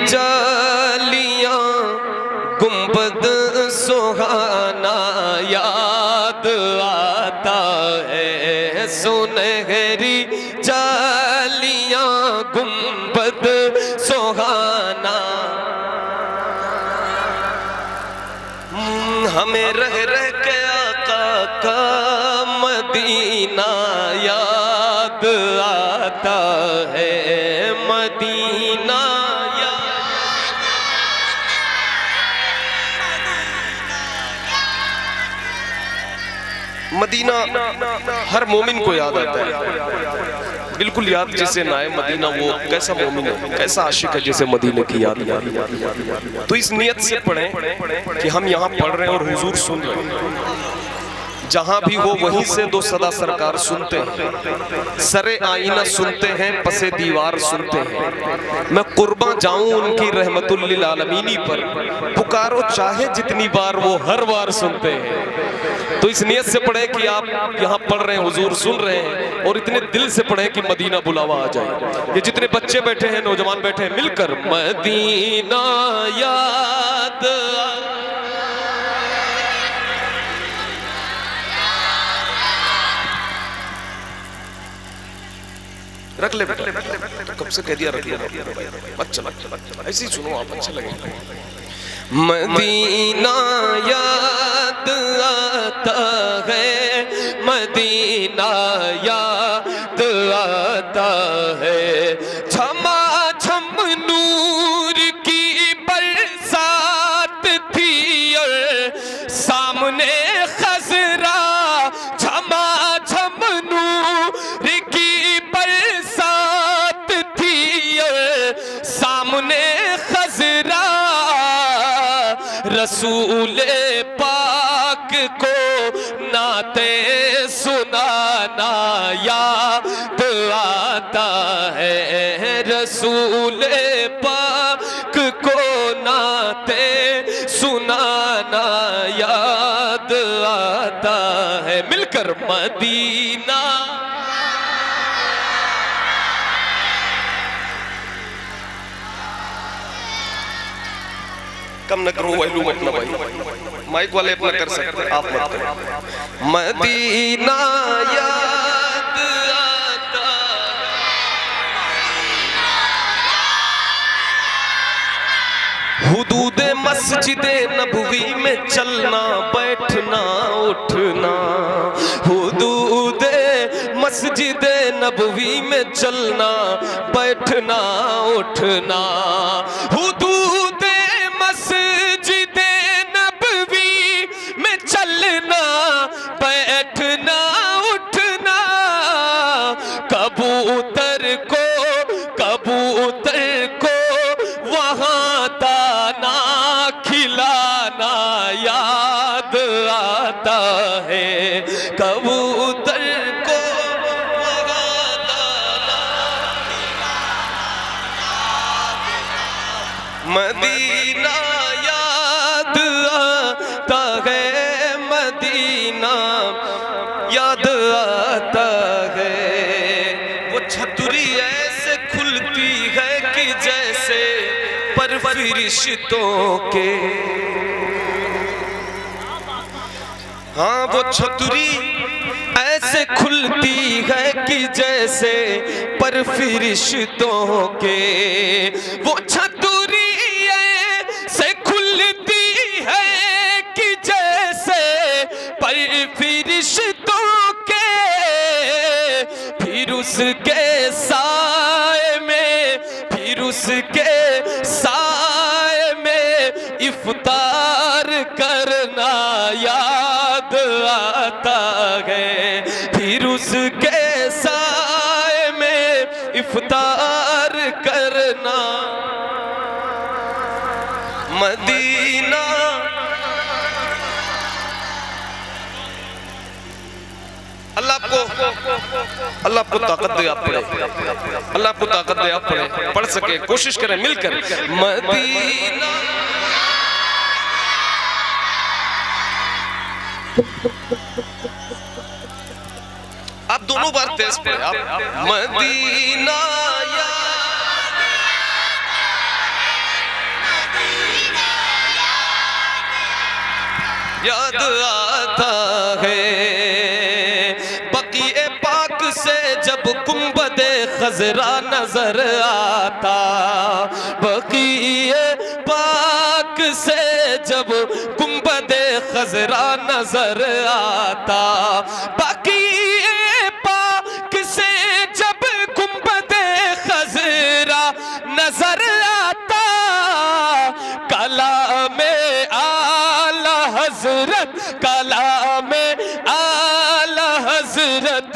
जालियां गुंबद सुहाना याद आता है। सुनहरी जालियां गुंबद सुहाना हमें रह रह के आका का मदीना याद आता है। मदीना मदीना हर मोमिन को याद आता है, बिल्कुल याद जिसे ना आए मदीना वो कैसा मोमिन है, कैसा आशिक है जिसे मदीने की याद याद। तो इस नियत से पढ़ें कि हम यहाँ पढ़ रहे हैं और हुजूर सुन रहे हैं। जहां भी हो वहीं से दो सदा सरकार सुनते हैं, सरे आईना सुनते हैं, पसे दीवार सुनते हैं। मैं कुर्बा जाऊं उनकी रहमतुल लिल आलमीनी पर, पुकारो चाहे जितनी बार वो हर बार सुनते हैं। तो इस नियत से पढ़े कि आप यहाँ पढ़ रहे हैं, हुजूर सुन रहे हैं, और इतने दिल से पढ़े कि मदीना बुलावा आ जाए। ये जितने बच्चे बैठे हैं, नौजवान बैठे हैं, मिलकर मदीना याद रख ले बेटा, कब से कह दिया रख ले, अच्छा ऐसे ही सुनो आप, अच्छा लगेगा। मदीना याद आता है, मदीना याद आता है। छमा छम नूर की बरसात थी और सामने खजरा, छमा छम नूर की बरसात थी और सामने खजरा। रसूले पाक को नाते सुनाना याद आता है। रसूले पाक को नाते सुनाना याद आता है। मिलकर मदीना कम न करो, वैल्यू मत ना भाई, माइक वाले अपना कर सकते, आप मत करो। मदीना याद आता हुदूदे मस्जिदे नबवी में चलना बैठना उठना, हुदूदे मस्जिदे नबवी में चलना बैठना उठना। हुदूदे मस्जिदे नबवी में चलना बैठना उठना। कबूतर को वहाँ दाना खिलाना याद आता है। कबूतर को वहाँ दाना मदीना याद आता है, मदीना याद आता है। वो छतरी ऐसे खुलती है कि जैसे पर फरिश्तों के, हाँ वो छतरी ऐसे खुलती है कि जैसे पर फरिश्तों के। वो छतरी ऐसे खुलती है कि जैसे पर फरिश्तों के। फिर उसके साए में, फिर उसके साए में इफ्तार करना याद आता है। फिर उसके साए में इफ्तार करना मदीना। अल्लाह आपको ताकत दे, आप पढ़े, अल्लाह आपको ताकत दे, आप पढ़े, पढ़ सके, कोशिश करें मिलकर मदीना। आप दोनों बार तेज पढ़े, आप मदीना याद याद आता है। बक़ीए पाक से जब गुंबदे खजरा नजर आता, बक़ीए पाक से जब गुंबदे खजरा नजर आता, बक़ीए पाक से जब गुंबदे खजरा नजर आता, कलामे आला हजरत, कलामे आला हजरत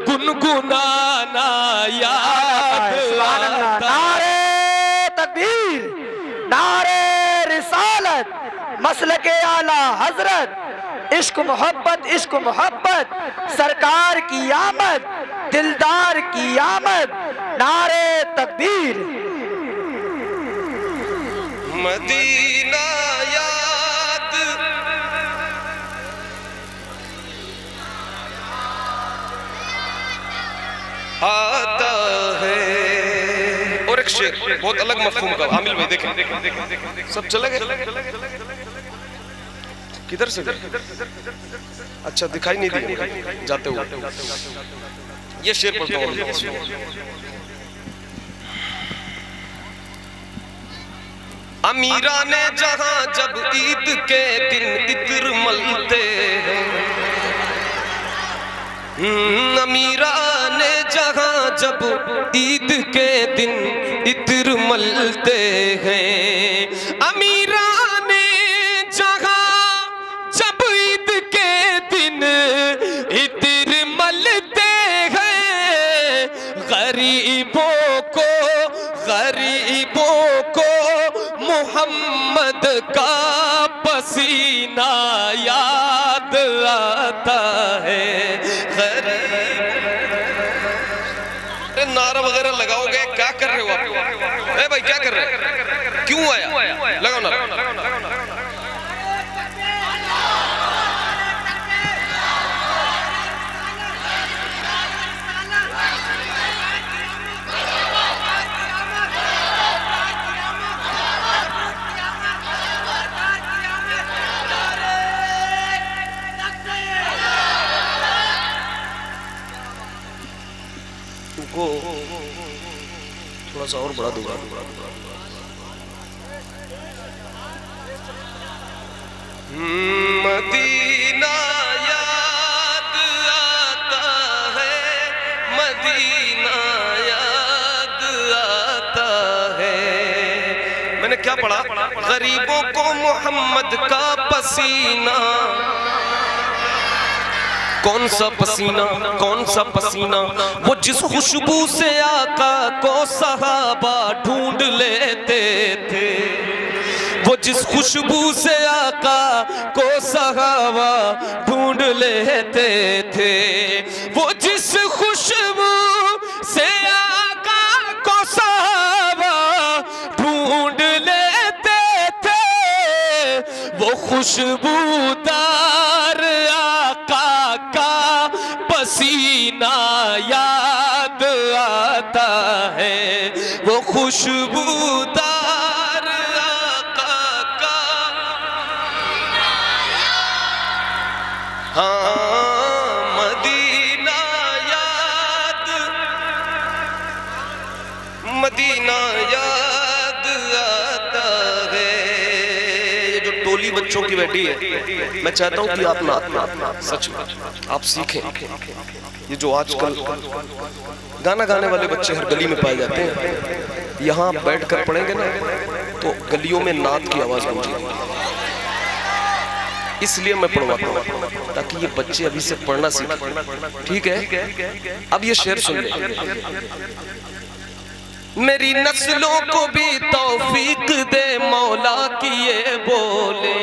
गुनगुनाना याद आता। नारे तकबीर, नारे रिसालत, मसलके आला हजरत, इश्क मोहब्बत, सरकार की आमद, दिलदार की आमद, नारे तकबीर। मदीना याद आता है। और एक शेर बहुत अलग मफहूम का, आमिल भाई देखें, सब चले गए किधर से? अच्छा दिखाई नहीं दी जाते हुए। ये शेर पढ़ता हूँ। अमीरा ने जहां जब ईद के दिन इत्र मलते हैं, अमीरा ने जहां जब ईद के दिन इत्र मलते हैं, अमीरा ने जहां जब ईद के दिन इत्र मलते हैं, गरीबों को मोहम्मद का पसीना याद आता है। नारा वगैरह लगाओगे, क्या कर रहे हो आप? ए भाई क्या कर रहे हैं? क्यों आया? लगाओ नारा। को थोड़ा सा और बढ़ा दूंगा। मदीना याद आता है, मदीना याद आता है। मैंने क्या पढ़ा? गरीबों को मोहम्मद का पसीना। कौन सा पसीना, कौन सा पसीना? वो जिस खुशबू से आका को सहाबा ढूंढ लेते थे, वो जिस खुशबू से आका को सहाबा ढूंढ लेते थे, वो जिस खुशबू से आका को सहाबा ढूंढ लेते थे, वो खुशबूदार आका का पसीना याद आता है। वो खुशबूदार आका का, हाँ मदीना याद, मदीना याद आता है। ये जो टोली बच्चों की बैठी है, मैं चाहता हूँ कि आप ना सच में आप सीखें। ये जो आजकल गाना गाने वाले बच्चे हर गली में पाए जाते हैं, यहाँ बैठ कर पढ़ेंगे ना तो गलियों में नात की आवाज गूंजेगी। इसलिए मैं पढ़वाता हूँ ताकि ये बच्चे अभी से पढ़ना सीखें। ठीक है, अब ये शेर सुन ले। मेरी नस्लों को भी तौफीक दे मौला की ये बोले,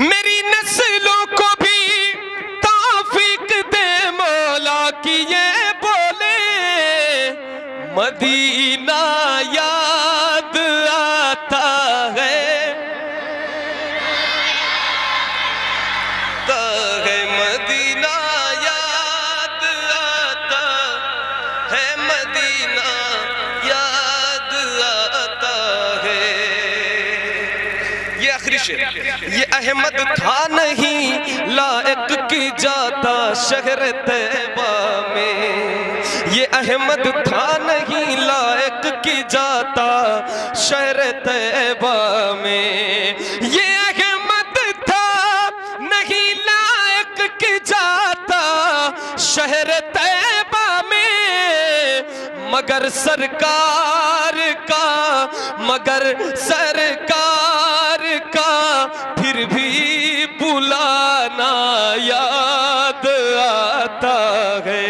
मेरी नस्लों को भी तौफीक दे मौला की ये बोले। मदीना याद आता है, मदीना याद आता है, मदीना याद आता है। ये शेर। ये अहमद था नहीं लायक की जाता शहर तैबा में, ये अहमद था नहीं लायक की जाता शहर तैबा में, ये अहमद था नहीं लायक की जाता शहर तैबा में, मगर सरकार का फिर भी बुलाना याद आता है,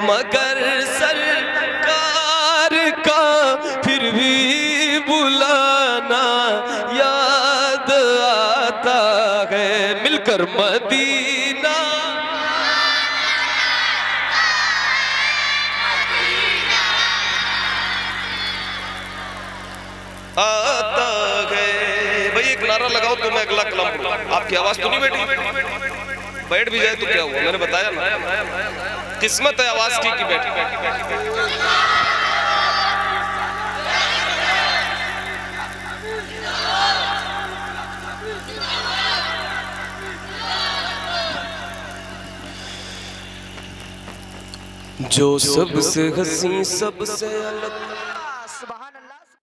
मगर सरकार का फिर भी बुलाना याद आता है। मिलकर मदीना आता है। भाई एक नारा लगाओ तो मैं अगला कलाम पढ़ूं। आपकी आवाज तो नहीं बैठी? बैठ भी जाए तो क्या हुआ, मैंने बताया ना, किस्मत है आवाज की बैठी। जो सबसे हसी सबसे अलग